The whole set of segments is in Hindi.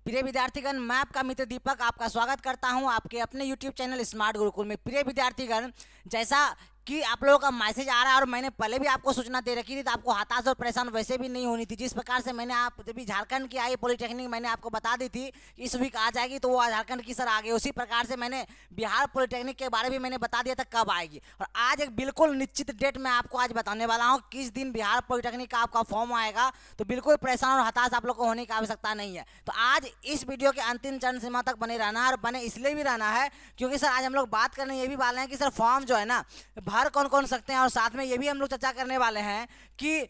प्रिय विद्यार्थीगण, मैं आपका मित्र दीपक आपका स्वागत करता हूं आपके अपने YouTube चैनल स्मार्ट गुरुकुल में। प्रिय विद्यार्थीगण, जैसा कि आप लोगों का मैसेज आ रहा है और मैंने पहले भी आपको सूचना दे रखी थी, तो आपको हताश और परेशान वैसे भी नहीं होनी थी। जिस प्रकार से मैंने आप जब भी झारखंड की आई पॉलिटेक्निक मैंने आपको बता दी थी कि इस वीक आ जाएगी, तो वो झारखंड की सर आ गई। उसी प्रकार से मैंने बिहार पॉलिटेक्निक के बारे में मैंने बता दिया था कब आएगी, और आज एक बिल्कुल निश्चित डेट मैं आपको आज बताने वाला हूँ किस दिन बिहार पॉलिटेक्निक का आपका फॉर्म आएगा। तो बिल्कुल परेशान और हताश आप लोग को होने की आवश्यकता नहीं है। तो आज इस वीडियो के अंतिम चरण सीमा तक बने रहना है, और बने इसलिए भी रहना है क्योंकि सर आज हम लोग बात करने ये भी वाले हैं कि सर फॉर्म जो है ना भर कौन कौन सकते हैं, और साथ में ये भी हम लोग चर्चा करने वाले हैं कि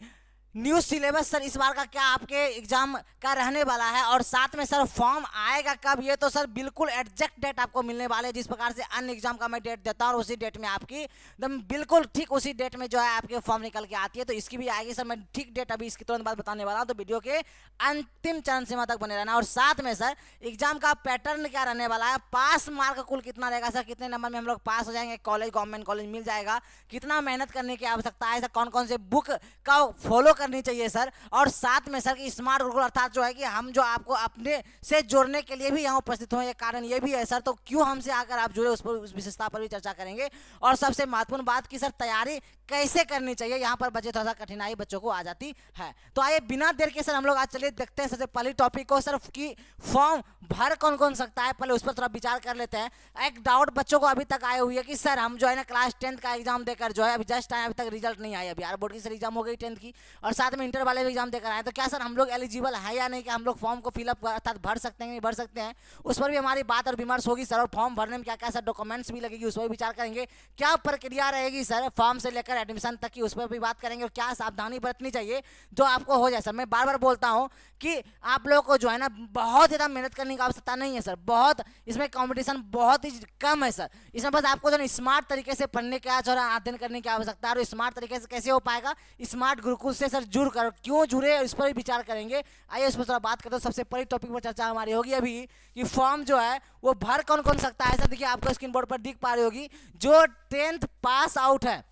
न्यू सिलेबस सर इस बार का क्या आपके एग्जाम का रहने वाला है, और साथ में सर फॉर्म आएगा कब, ये तो सर बिल्कुल एग्जैक्ट डेट आपको मिलने वाले हैं। जिस प्रकार से अन्य एग्जाम का मैं डेट देता हूँ और उसी डेट में आपकी एकदम बिल्कुल ठीक उसी डेट में जो है आपके फॉर्म निकल के आती है, तो इसकी भी आएगी सर। मैं ठीक डेट अभी इसकी तुरंत बाद बताने वाला हूँ, तो वीडियो के अंतिम चरण सीमा तक बने रहना। और साथ में सर एग्जाम का पैटर्न क्या रहने वाला है, पास मार्क कुल कितना रहेगा सर, कितने नंबर में हम लोग पास हो जाएंगे, कॉलेज गवर्नमेंट कॉलेज मिल जाएगा, कितना मेहनत करने की आवश्यकता है सर, कौन कौन से बुक का फॉलो करनी चाहिए सर, और साथ में सर कि स्मार्ट गुरुकुल अर्थात जो है कि हम जो आपको अपने से जोड़ने के लिए भी यहाँ उपस्थित हुए, कारण ये भी है सर। तो क्यों हमसे आकर आप जुड़े, उस पर उस विशेषता पर भी चर्चा करेंगे। और सबसे महत्वपूर्ण बात की सर तैयारी कैसे करनी चाहिए, यहाँ पर बचे थोड़ा सा कठिनाई बच्चों को आ जाती है। तो आइए बिना देर के सर हम लोग आज चलिए देखते हैं सबसे पहले टॉपिक को सर कि फॉर्म भर कौन कौन सकता है। पहले उस पर थोड़ा विचार कर लेते हैं। एक डाउट बच्चों को अभी तक आए हुई है कि सर हम जो है ना क्लास 10th का एग्जाम देकर जो है अभी जस्ट आए, अभी तक रिजल्ट नहीं आया। बिहार बोर्ड की सर एग्जाम हो गई 10th की, और साथ में इंटर वाले भी एग्जाम देकर आए, तो क्या सर हम लोग एलिजिबल है या नहीं, कि हम लोग फॉर्म को फिलअप अर्थात भर सकते हैं नहीं भर सकते हैं, उस पर भी हमारी बात और विमर्श होगी सर। और फॉर्म भरने में क्या क्या सर डॉक्यूमेंट्स भी लगेगी, उस पर विचार करेंगे। क्या प्रक्रिया रहेगी सर फॉर्म से लेकर एडमिशन तक की, उस पर भी बात करेंगे। और क्या सावधानी बरतनी चाहिए जो आपको हो जाए सर। मैं बार बार बोलता हूँ कि आप लोगों को जो है ना बहुत ज़्यादा मेहनत करने की आवश्यकता नहीं है सर, बहुत इसमें कंपटीशन बहुत ही कम है सर। इसमें बस आपको जो स्मार्ट तरीके से पढ़ने का जो है अध्ययन करने की आवश्यकता है। और स्मार्ट तरीके से कैसे हो पाएगा, स्मार्ट गुरुकुल से सर जुड़ कर, क्यों जुड़े इस पर भी विचार करेंगे। आइए इस पर थोड़ा बात करते हैं। सबसे पहले टॉपिक पर चर्चा हमारी होगी अभी कि फॉर्म जो है वो भर कौन कौन सकता है सर। देखिए आपको स्क्रीन बोर्ड पर दिख पा रही होगी, जो 10th पास आउट है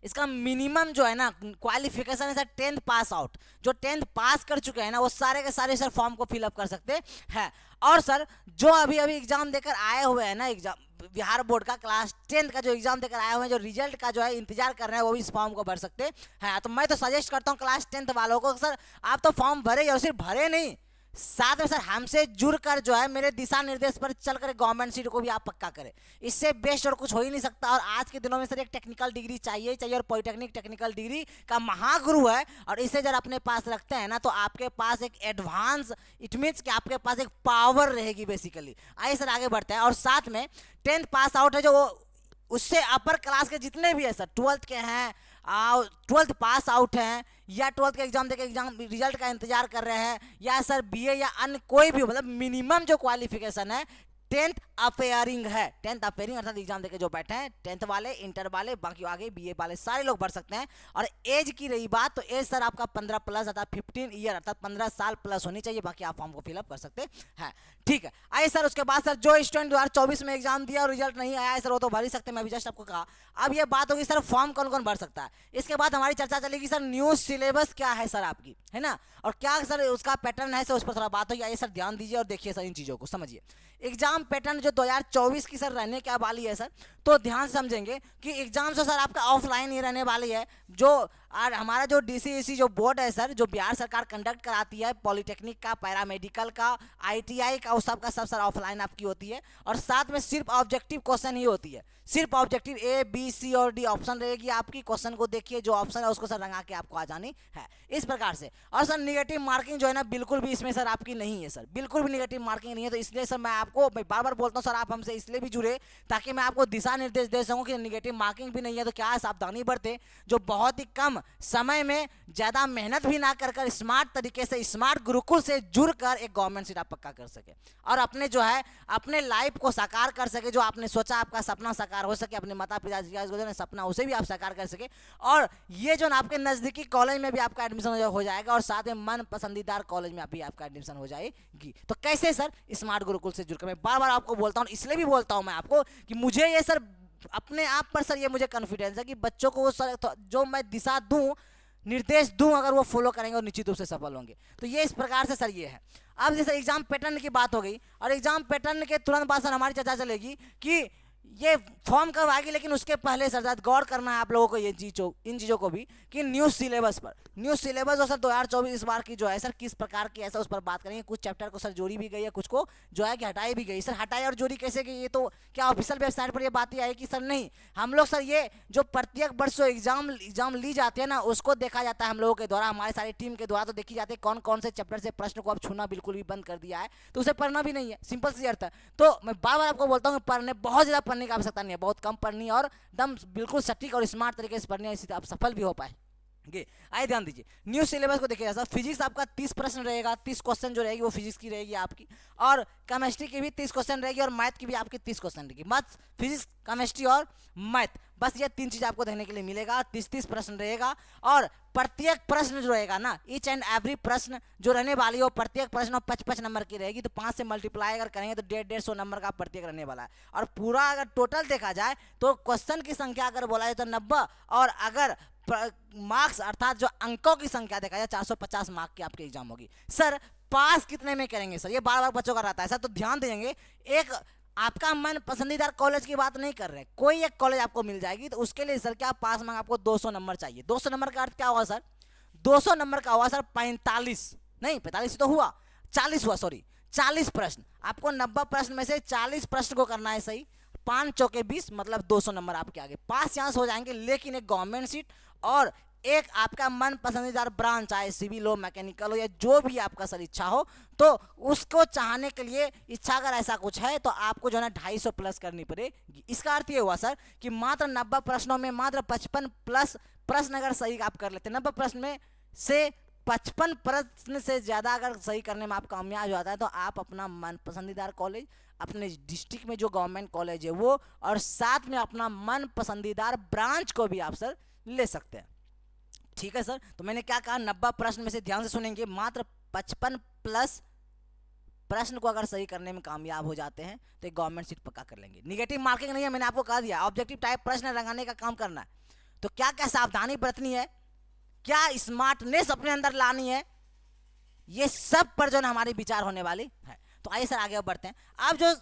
इसका मिनिमम जो है ना क्वालिफिकेशन है सर 10th पास आउट। जो 10th पास कर चुके हैं ना वो सारे के सारे सर फॉर्म को फिलअप कर सकते हैं। और सर जो अभी अभी एग्जाम देकर आए हुए हैं ना, एग्जाम बिहार बोर्ड का क्लास 10th का जो एग्जाम देकर आए हुए हैं, जो रिजल्ट का जो है इंतजार कर रहे हैं, वो भी इस फॉर्म को भर सकते हैं। तो मैं तो सजेस्ट करता हूँ क्लास 10th वालों को सर आप तो फॉर्म भरे, और सिर्फ भरे नहीं, साथ में सर हमसे जुड़कर जो है मेरे दिशा निर्देश पर चलकर गवर्नमेंट सीट को भी आप पक्का करें। इससे बेस्ट और कुछ हो ही नहीं सकता। और आज के दिनों में सर एक टेक्निकल डिग्री चाहिए चाहिए, और पॉलिटेक्निक टेक्निकल डिग्री का महागुरु है, और इसे जब अपने पास रखते हैं ना तो आपके पास एक एडवांस, इट मीन्स कि आपके पास एक पावर रहेगी बेसिकली। आइए सर आगे बढ़ते हैं। और साथ में 10th पास आउट है जो उससे अपर क्लास के जितने भी है सर, 12th के हैं, 12th पास आउट हैं, या 12th के एग्जाम देकर एग्जाम रिजल्ट का इंतजार कर रहे हैं, या सर बीए या अन्य कोई भी, मतलब मिनिमम जो क्वालिफिकेशन है 10th अपेयरिंग है। 10th अपेयरिंग अर्थात एग्जाम देके जो बैठे हैं 10th वाले, इंटर वाले, बाकी आगे बीए वाले सारे लोग भर सकते हैं। और एज की रही बात, तो एज सर आपका 15 प्लस अर्थात 15 ईयर अर्थात 15 साल प्लस होनी चाहिए, बाकी आप फॉर्म को फिलअप कर सकते हैं। ठीक है, आइए सर उसके बाद सर जो स्टूडेंट 2024 में एग्जाम दिया और रिजल्ट नहीं आया है सर वो तो भर ही सकते हैं, मैं भी जस्ट आपको कहा। अब ये बात होगी सर फॉर्म कौन कौन भर सकता है। इसके बाद हमारी चर्चा चलेगी सर न्यू सिलेबस क्या है सर आपकी, है ना, और क्या सर उसका पैटर्न है सर, उस पर थोड़ा बात होगी। आइए सर ध्यान दीजिए और देखिए सर इन चीज़ों को समझिए। एग्जाम पैटर्न जो 2024 की सर रहने क्या वाली है सर, तो ध्यान समझेंगे कि एग्जाम से सर आपका ऑफलाइन ही रहने वाली है। जो और हमारा जो डीसीईसी जो बोर्ड है सर, जो बिहार सरकार कंडक्ट कराती है पॉलिटेक्निक का, पैरामेडिकल का, आईटीआई का, उस सब का सब सर ऑफलाइन आपकी होती है। और साथ में सिर्फ ऑब्जेक्टिव क्वेश्चन ही होती है, सिर्फ ऑब्जेक्टिव ए बी सी और डी ऑप्शन रहेगी आपकी। क्वेश्चन को देखिए, जो ऑप्शन है उसको सर रंगा के आपको आ जानी है, इस प्रकार से। और सर निगेटिव मार्किंग जो है ना बिल्कुल भी इसमें सर आपकी नहीं है सर, बिल्कुल भी निगेटिव मार्किंग नहीं है। तो इसलिए सर मैं आपको बार बार बोलता हूँ सर आप हमसे इसलिए भी जुड़े ताकि मैं आपको दिशा निर्देश दे सकूँ कि निगेटिव मार्किंग भी नहीं है, तो क्या है सावधानी बरते, जो बहुत ही कम समय में ज़्यादा मेहनत भी ना कर स्मार्ट तरीके से स्मार्ट गुरुकुल से जुड़कर एक गवर्नमेंट सीट आप पक्का कर सके, और अपने जो है अपने लाइफ को साकार कर सके। जो आपने सोचा आपका सपना साकार हो सके, अपने माता पिता जी का जो सपना उसे भी आप साकार कर सके, और ये जो आपके नज़दीकी कॉलेज में भी आपका एडमिशन हो जाएगा, और साथ में मन पसंदीदार कॉलेज में भी आपका एडमिशन हो जाएगी। तो कैसे सर, स्मार्ट गुरुकुल से जुड़कर। मैं बार बार आपको बोलता हूँ, इसलिए भी बोलता हूँ मैं आपको कि मुझे ये सर अपने आप पर सर ये मुझे कॉन्फिडेंस है कि बच्चों को सर जो मैं दिशा दूँ निर्देश दूं अगर वो फॉलो करेंगे और निश्चित रूप से सफल होंगे। तो ये इस प्रकार से सर ये है। अब जैसे एग्जाम पैटर्न की बात हो गई और एग्जाम पैटर्न के तुरंत बाद सर हमारी चर्चा चलेगी कि ये फॉर्म कब आएगी, लेकिन उसके पहले सर शायद गौर करना है आप लोगों को ये चीज़ों इन चीज़ों को भी कि न्यूज़ सिलेबस पर, न्यूज़ सिलेबस और सर 2024 इस बार की जो है सर किस प्रकार की ऐसा उस पर बात करेंगे। कुछ चैप्टर को सर जोड़ी भी गई है, कुछ को जो है कि हटाई भी गई। सर हटाई और जोड़ी कैसे की, ये तो क्या ऑफिशियल वेबसाइट पर ये बात ही आई कि सर नहीं, हम लोग सर ये जो प्रत्येक वर्ष जो एग्जाम ली जाती है ना उसको देखा जाता है हम लोगों के द्वारा, हमारे सारी टीम के द्वारा तो देखी जाती है कौन कौन से चैप्टर से प्रश्न को अब छूना बिल्कुल भी बंद कर दिया है, तो उसे पढ़ना भी नहीं है, सिंपल सी अर्थ है। तो मैं बार बार आपको बोलता हूँ पढ़ने बहुत ज़्यादा पढ़ने की आवश्यकता नहीं है, बहुत कम पढ़नी और एकदम बिल्कुल सटीक और स्मार्ट तरीके से पढ़नी है, इससे आप सफल भी हो पाए। आइए ध्यान दीजिए न्यू सिलेबस को देखिए सर। फिजिक्स आपका 30 प्रश्न रहेगा, 30 क्वेश्चन जो रहेगी वो फिजिक्स की रहेगी आपकी, और केमिस्ट्री की भी 30 क्वेश्चन रहेगी और मैथ की भी आपकी 30 क्वेश्चन रहेगी। मैथ, फिजिक्स, केमिस्ट्री और मैथ, बस ये 3 चीज़ आपको देखने के लिए मिलेगा। 30 प्रश्न रहेगा और प्रत्येक प्रश्न जो रहेगा ना, ईच एंड एवरी प्रश्न जो रहने वाली हो, प्रत्येक प्रश्न 55 नंबर की रहेगी। तो 5 से मल्टीप्लाई अगर करेंगे तो 150 नंबर का प्रत्येक रहने वाला है। और पूरा अगर टोटल देखा जाए तो क्वेश्चन की संख्या अगर बोला जाए तो 90, और अगर मार्क्स अर्थात जो अंकों की संख्या देखा जाए 450 मार्क की आपकी एग्जाम होगी। सर पास कितने में करेंगे सर, ये बार बार बच्चों का रहता है सर, तो ध्यान देंगे। एक आपका मन पसंदीदा कॉलेज की बात नहीं कर रहे, कोई एक कॉलेज आपको मिल जाएगी तो उसके लिए सर क्या पास मार्क आपको 200 नंबर चाहिए। 200 नंबर का अर्थ क्या हुआ सर, 200 नंबर का हुआ सर 45 नहीं 45 तो हुआ 40 हुआ, सॉरी 40 प्रश्न। आपको 90 प्रश्न में से 40 प्रश्न को करना है सही, 5 चौके 20 मतलब 200 नंबर आपके आगे पास चांस हो जाएंगे। लेकिन एक गवर्नमेंट सीट और एक आपका मन पसंदीदा ब्रांच, चाहे सिविल हो, मैकेनिकल हो, या जो भी आपका सर इच्छा हो, तो उसको चाहने के लिए इच्छा अगर ऐसा कुछ है तो आपको जो है ना 250 प्लस करनी पड़ेगी। इसका अर्थ ये हुआ सर कि मात्र 90 प्रश्नों में मात्र 55 प्लस प्रश्न अगर सही आप कर लेते, 90 प्रश्न में से 55 प्रश्न से ज़्यादा अगर सही करने में आप कामयाब हो जाता है तो आप अपना मन पसंदीदा कॉलेज, अपने डिस्ट्रिक्ट में जो गवर्नमेंट कॉलेज है वो, और साथ में अपना मन पसंदीदा ब्रांच को भी आप सर ले सकते हैं। ठीक है सर, तो मैंने क्या कहा, 90 प्रश्न में से ध्यान से सुनेंगे मात्र 55 प्लस प्रश्न को अगर सही करने में कामयाब हो जाते हैं तो एक गवर्नमेंट सीट पक्का कर लेंगे। निगेटिव मार्किंग नहीं है, मैंने आपको कहा दिया, ऑब्जेक्टिव टाइप प्रश्न रंगाने का काम करना है। तो क्या क्या सावधानी बरतनी है, क्या स्मार्टनेस अपने अंदर लानी है, ये सब पर जो है हमारी विचार होने वाली है। तो आइए सर आगे बढ़ते हैं। अब जो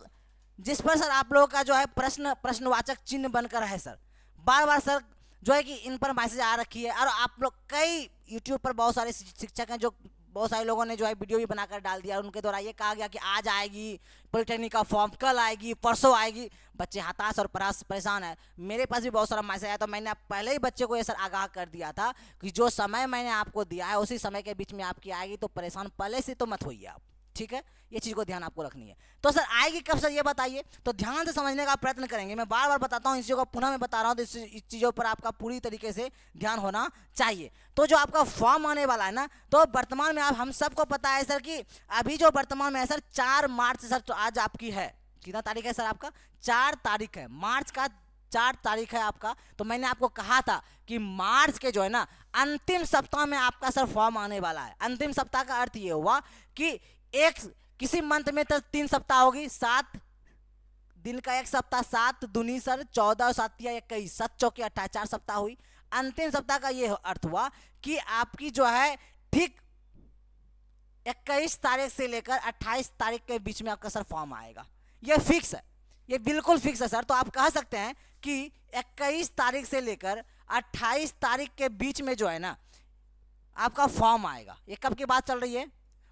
जिस पर सर आप लोगों का जो है प्रश्नवाचक चिन्ह बनकर है सर, बार बार सर जो है कि इन पर मैसेज आ रखी है, और आप लोग कई यूट्यूब पर बहुत सारे शिक्षक हैं जो बहुत सारे लोगों ने जो है वीडियो भी बनाकर डाल दिया, और उनके द्वारा ये कहा गया कि आज आएगी पॉलिटेक्निक का फॉर्म, कल आएगी, परसों आएगी। बच्चे हताश और परेशान है। मेरे पास भी बहुत सारा मैसेज आया, तो मैंने पहले ही बच्चे को ये सर आगाह कर दिया था कि जो समय मैंने आपको दिया है उसी समय के बीच में आपकी आएगी, तो परेशान पहले से तो मत होइए आप, ठीक है। ये चीज़ को ध्यान आपको रखनी है। तो सर आएगी कब सर ये बताइए, तो ध्यान से समझने का प्रयत्न करेंगे। मैं बार बार बताता हूँ इस चीज़ को, पुनः मैं बता रहा हूँ, तो इस चीज़ों पर आपका पूरी तरीके से ध्यान होना चाहिए। तो जो आपका फॉर्म आने वाला है ना, तो वर्तमान में आप हम सबको पता है सर कि अभी जो वर्तमान में है सर 4 मार्च सर, तो आज आपकी है कितना तारीख है सर, आपका 4 तारीख है, मार्च का 4 तारीख है आपका। तो मैंने आपको कहा था कि मार्च के जो है ना अंतिम सप्ताह में आपका सर फॉर्म आने वाला है। अंतिम सप्ताह का अर्थ ये हुआ कि एक किसी मंथ में तो 3 सप्ताह होगी, 7 दिन का एक सप्ताह, 7 दूनी सर 14 और 7 या 21, 7 चौकी 28, 4 सप्ताह हुई। अंतिम सप्ताह का ये अर्थ हुआ कि आपकी जो है ठीक 21 तारीख से लेकर 28 तारीख के बीच में आपका सर फॉर्म आएगा। ये फिक्स है, ये बिल्कुल फिक्स है सर। तो आप कह सकते हैं कि 21 तारीख से लेकर 28 तारीख के बीच में जो है ना आपका फॉर्म आएगा। ये कब की बात चल रही है,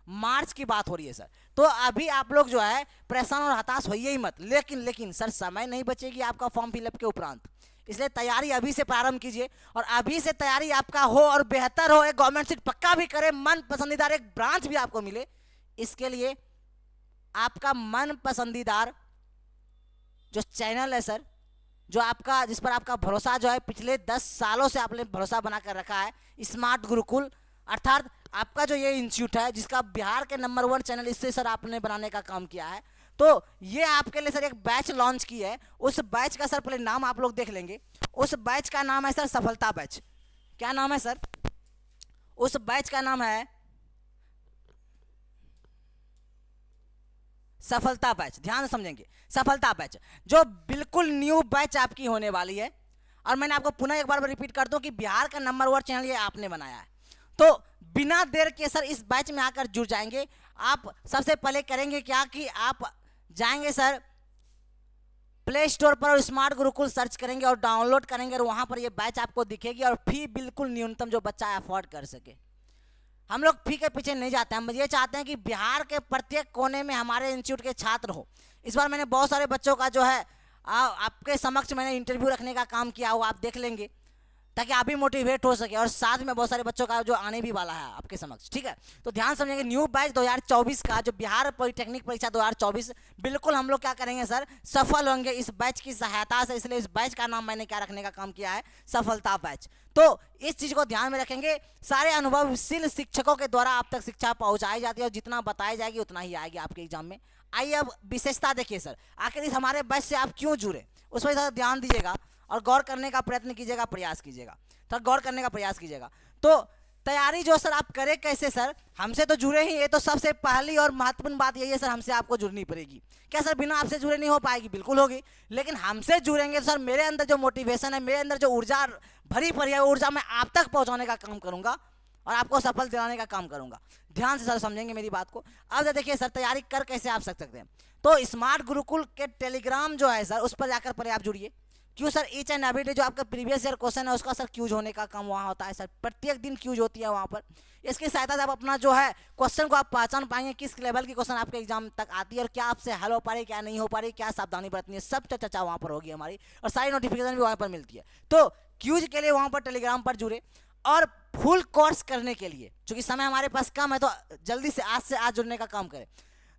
मार्च की बात हो रही है सर। तो अभी आप लोग जो है परेशान और हताश होइए ही मत, लेकिन सर समय नहीं बचेगी आपका फॉर्म फिलअप के उपरांत, इसलिए तैयारी अभी से प्रारंभ कीजिए। और अभी से तैयारी आपका हो और बेहतर हो, एक गवर्नमेंट सीट पक्का भी करे, मन पसंदीदा एक ब्रांच भी आपको मिले। इसके लिए आपका मन पसंदीदा जो चैनल है सर, जो आपका जिस पर आपका भरोसा जो है पिछले 10 सालों से आपने भरोसा बनाकर रखा है, स्मार्ट गुरुकुल, अर्थात आपका जो ये इंस्टीट्यूट है जिसका बिहार के नंबर 1 चैनल, इससे सर आपने बनाने का काम किया है। तो ये आपके लिए सर एक बैच लॉन्च की है। उस बैच का सर पहले नाम आप लोग देख लेंगे। उस बैच का नाम है सर सफलता बैच। क्या नाम है सर, उस बैच का नाम है सफलता बैच। ध्यान से समझेंगे, सफलता बैच जो बिल्कुल न्यू बैच आपकी होने वाली है। और मैंने आपको पुनः एक बार रिपीट कर दूं कि बिहार का नंबर 1 चैनल ये आपने बनाया है। तो बिना देर के सर इस बैच में आकर जुड़ जाएंगे। आप सबसे पहले करेंगे क्या कि आप जाएंगे सर प्ले स्टोर पर और स्मार्ट गुरुकुल सर्च करेंगे और डाउनलोड करेंगे और वहां पर ये बैच आपको दिखेगी और फी बिल्कुल न्यूनतम जो बच्चा अफोर्ड कर सके। हम लोग फी के पीछे नहीं जाते हैं, हम ये चाहते हैं कि बिहार के प्रत्येक कोने में हमारे इंस्टीट्यूट के छात्र हो। इस बार मैंने बहुत सारे बच्चों का जो है आपके समक्ष मैंने इंटरव्यू रखने का काम किया, वो आप देख लेंगे ताकि आप भी मोटिवेट हो सके और साथ में बहुत सारे बच्चों का जो आने भी वाला है आपके समक्ष, ठीक है। तो ध्यान समझेंगे न्यू बैच 2024 का जो बिहार पॉलिटेक्निक परीक्षा 2024 बिल्कुल हम लोग क्या करेंगे सर, सफल होंगे इस बैच की सहायता से। इसलिए इस बैच का नाम मैंने क्या रखने का काम किया है, सफलता बैच। तो इस चीज को ध्यान में रखेंगे, सारे अनुभवशील शिक्षकों के द्वारा आप तक शिक्षा पहुंचाई जाती है और जितना बताई जाएगी उतना ही आएगी आपके एग्जाम में। आइए अब विशेषता देखिए सर, आखिर इस हमारे बैच से आप क्यों जुड़े उस पर ज़्यादा ध्यान दीजिएगा और गौर करने का प्रयत्न कीजिएगा, प्रयास कीजिएगा, तो गौर करने का प्रयास कीजिएगा। तो तैयारी जो सर आप करें कैसे सर, हमसे तो जुड़े ही, ये तो सबसे पहली और महत्वपूर्ण बात यही है सर, हमसे आपको जुड़नी पड़ेगी। क्या सर बिना आपसे जुड़े नहीं हो पाएगी? बिल्कुल होगी, लेकिन हमसे जुड़ेंगे तो सर मेरे अंदर जो मोटिवेशन है, मेरे अंदर जो ऊर्जा भरी पड़ी है, ऊर्जा मैं आप तक पहुंचाने का काम करूंगा और आपको सफल दिलाने का काम करूंगा। ध्यान से सर समझेंगे मेरी बात को। अब देखिए सर तैयारी कर कैसे आप सकते हैं, तो स्मार्ट गुरुकुल के टेलीग्राम जो है सर उस पर जाकर पहले आप जुड़िए। क्यों sir, each and every day जो आपका प्रीवियस ईयर क्वेश्चन है उसका सर क्यूज होने का काम वहाँ होता है सर, प्रत्येक दिन क्यूज होती है वहाँ पर। इसकी सहायता से आप अपना जो है क्वेश्चन को आप पहचान पाएंगे, किस लेवल की क्वेश्चन आपके एग्जाम तक आती है और क्या आपसे हल हो पा रही, क्या नहीं हो पा रही, क्या सावधानी बरतनी है, सब चर्चा वहाँ पर होगी हमारी और सारी नोटिफिकेशन भी वहाँ पर मिलती है। तो क्यूज के लिए वहाँ पर टेलीग्राम पर जुड़े और फुल कोर्स करने के लिए, चूंकि समय हमारे पास कम है तो जल्दी से आज जुड़ने का काम करें।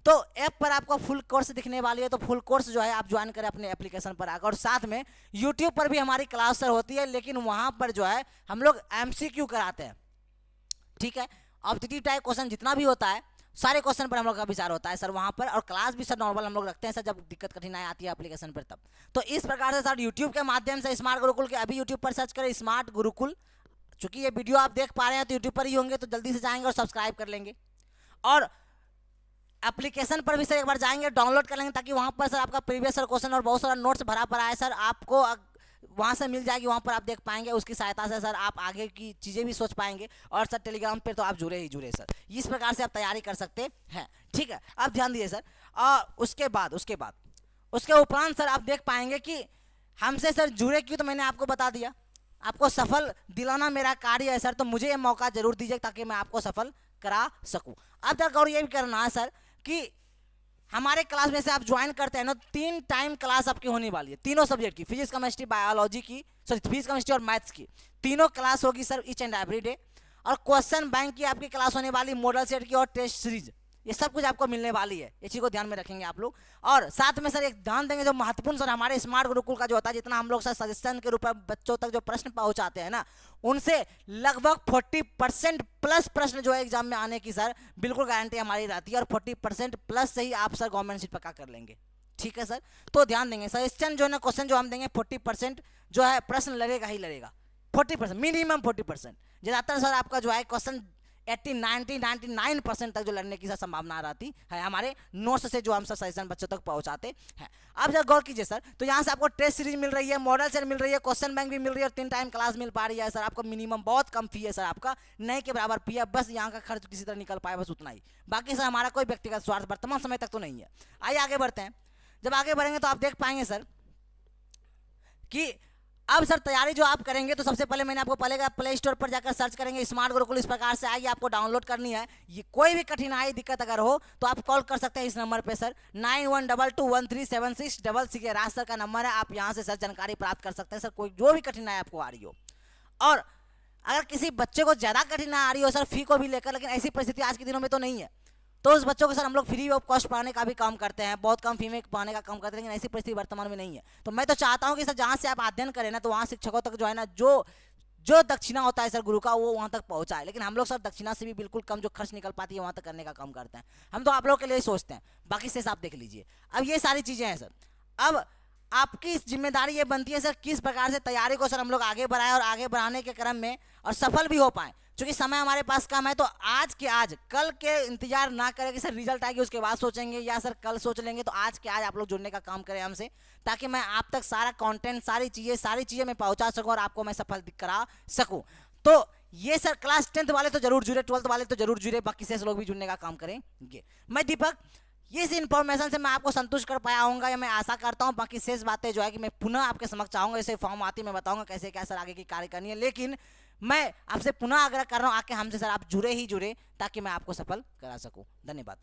तो ऐप पर आपको फुल कोर्स दिखने वाली है, तो फुल कोर्स जो है आप ज्वाइन करें अपने एप्लीकेशन पर आकर। और साथ में यूट्यूब पर भी हमारी क्लास सर होती है, लेकिन वहां पर जो है हम लोग MCQ कराते हैं, ठीक है। ऑब्जेक्टिव टाइप क्वेश्चन जितना भी होता है सारे क्वेश्चन पर हम लोग का विचार होता है सर वहाँ पर, और क्लास भी सर नॉर्मल हम लोग रखते हैं सर जब दिक्कत कठिनाई आती है एप्लीकेशन पर तब। तो इस प्रकार से सर यूट्यूब के माध्यम से स्मार्ट गुरुकुल के अभी यूट्यूब पर सर्च करें स्मार्ट गुरुकुल। चूंकि ये वीडियो आप देख पा रहे हैं तो यूट्यूब पर ही होंगे, तो जल्दी से जाएंगे और सब्सक्राइब कर लेंगे और एप्लीकेशन पर भी सर एक बार जाएंगे, डाउनलोड कर लेंगे, ताकि वहाँ पर सर आपका प्रीवियस सर क्वेश्चन और बहुत सारा नोट्स भरा पड़ा है सर, आपको वहाँ से मिल जाएगी, वहाँ पर आप देख पाएंगे। उसकी सहायता से सर आप आगे की चीज़ें भी सोच पाएंगे। और सर टेलीग्राम पे तो आप जुड़े ही जुड़े सर, इस प्रकार से आप तैयारी कर सकते हैं, ठीक है। आप ध्यान दीजिए सर। और उसके उपरांत सर आप देख पाएंगे कि हमसे सर जुड़े क्यों, तो मैंने आपको बता दिया, आपको सफल दिलाना मेरा कार्य है सर, तो मुझे ये मौका जरूर दीजिए ताकि मैं आपको सफल करा सकूं। अब तक और ये भी करना है सर कि हमारे क्लास में से आप ज्वाइन करते हैं ना, 3 टाइम क्लास आपकी होने वाली है, तीनों सब्जेक्ट की, फिजिक्स केमिस्ट्री बायोलॉजी की, सॉरी फिजिक्स केमिस्ट्री और मैथ्स की, तीनों क्लास होगी sir each and every day. और क्वेश्चन बैंक की आपकी क्लास होने वाली, मॉडल सेट की और टेस्ट सीरीज, ये सब कुछ आपको मिलने वाली है, इस चीज़ को ध्यान में रखेंगे आप लोग। और साथ में सर एक ध्यान देंगे जो महत्वपूर्ण सर हमारे स्मार्ट गुरुकुल का जो होता है, जितना हम लोग सर सजेशन के रूप में बच्चों तक जो प्रश्न पहुंचाते हैं ना, उनसे लगभग 40% प्लस प्रश्न जो है एग्जाम में आने की सर बिल्कुल गारंटी हमारी रहती है, और 40% प्लस से ही आप सर गवर्नमेंट सीट पक्का कर लेंगे, ठीक है सर। तो ध्यान देंगे सजेशन जो है ना, क्वेश्चन जो हम देंगे 40% जो है प्रश्न लगेगा ही लगेगा, 40% मिनिमम 40%, ज़्यादातर सर आपका जो है क्वेश्चन 80, 90, 99% तक जो लड़ने की संभावना रहती है हमारे नोट्स से जो हम सजेशन बच्चों तक पहुंचाते हैं। अब जब गौर कीजिए सर, तो यहाँ से आपको टेस्ट सीरीज मिल रही है, मॉडल सेट मिल रही है, क्वेश्चन बैंक भी मिल रही है और 3 टाइम क्लास मिल पा रही है सर। आपको मिनिमम बहुत कम फी है सर, आपका नहीं के बराबर फी है, बस यहाँ का खर्च किसी तरह निकल पाए, बस उतना ही। बाकी सर हमारा कोई व्यक्तिगत स्वार्थ वर्तमान समय तक तो नहीं है। आइए आगे बढ़ते हैं। जब आगे बढ़ेंगे तो आप देख पाएंगे सर कि अब सर तैयारी जो आप करेंगे, तो सबसे पहले मैंने आपको पहले प्ले स्टोर पर जाकर सर्च करेंगे स्मार्ट गुरुकुल, इस प्रकार से आएगी, आपको डाउनलोड करनी है। ये कोई भी कठिनाई दिक्कत अगर हो तो आप कॉल कर सकते हैं इस नंबर पे सर, 9122137666, राज सर का नंबर है, आप यहाँ से सर जानकारी प्राप्त कर सकते हैं सर, कोई जो भी कठिनाई आपको आ रही हो। और अगर किसी बच्चे को ज़्यादा कठिनाई आ रही हो सर फी को भी लेकर, लेकिन ऐसी परिस्थिति आज के दिनों में तो नहीं है, तो उस बच्चों को सर हम लोग फ्री ऑफ कॉस्ट पढ़ाने का भी काम करते हैं, बहुत कम फी में पढ़ाने का काम करते हैं, लेकिन ऐसी परिस्थिति वर्तमान में नहीं है। तो मैं तो चाहता हूं कि सर जहां से आप अध्ययन करें ना, तो वहां शिक्षकों तक जो है ना, जो दक्षिणा होता है सर गुरु का, वो वहां तक पहुंचाए। लेकिन हम लोग सर दक्षिणा से भी बिल्कुल कम जो खर्च निकल पाती है वहां तक करने का काम करते हैं। हम तो आप लोग के लिए सोचते हैं, बाकी से आप देख लीजिए। अब ये सारी चीजें हैं सर, अब आपकी जिम्मेदारी ये बनती है सर किस प्रकार से तैयारी को सर हम लोग आगे बढ़ाएं और आगे बढ़ाने के क्रम में और सफल भी हो पाए। चूंकि समय हमारे पास कम है तो आज के आज, कल के इंतजार ना करें कि सर रिजल्ट आएगी उसके बाद सोचेंगे या सर कल सोच लेंगे, तो आज के आज आप लोग जुड़ने का काम करें हमसे, ताकि मैं आप तक सारा कंटेंट, सारी चीज़ें मैं पहुंचा सकूं और आपको मैं सफल करा सकूं। तो ये सर क्लास 10th वाले तो जरूर जुड़े, 12th वाले तो जरूर जुड़े, बाकी से लोग भी जुड़ने का काम करेंगे। मैं दीपक, ये इस इन्फॉर्मेशन से मैं आपको संतुष्ट कर पाया हूँ या मैं आशा करता हूँ। बाकी शेष बातें जो है कि मैं पुनः आपके समक्ष आऊँगा, इसे फॉर्म आती मैं बताऊँगा कैसे क्या सर आगे की कार्य करनी है, लेकिन मैं आपसे पुनः आग्रह कर रहा हूँ आके हमसे सर आप जुड़े ही जुड़े, ताकि मैं आपको सफल करा सकूँ। धन्यवाद।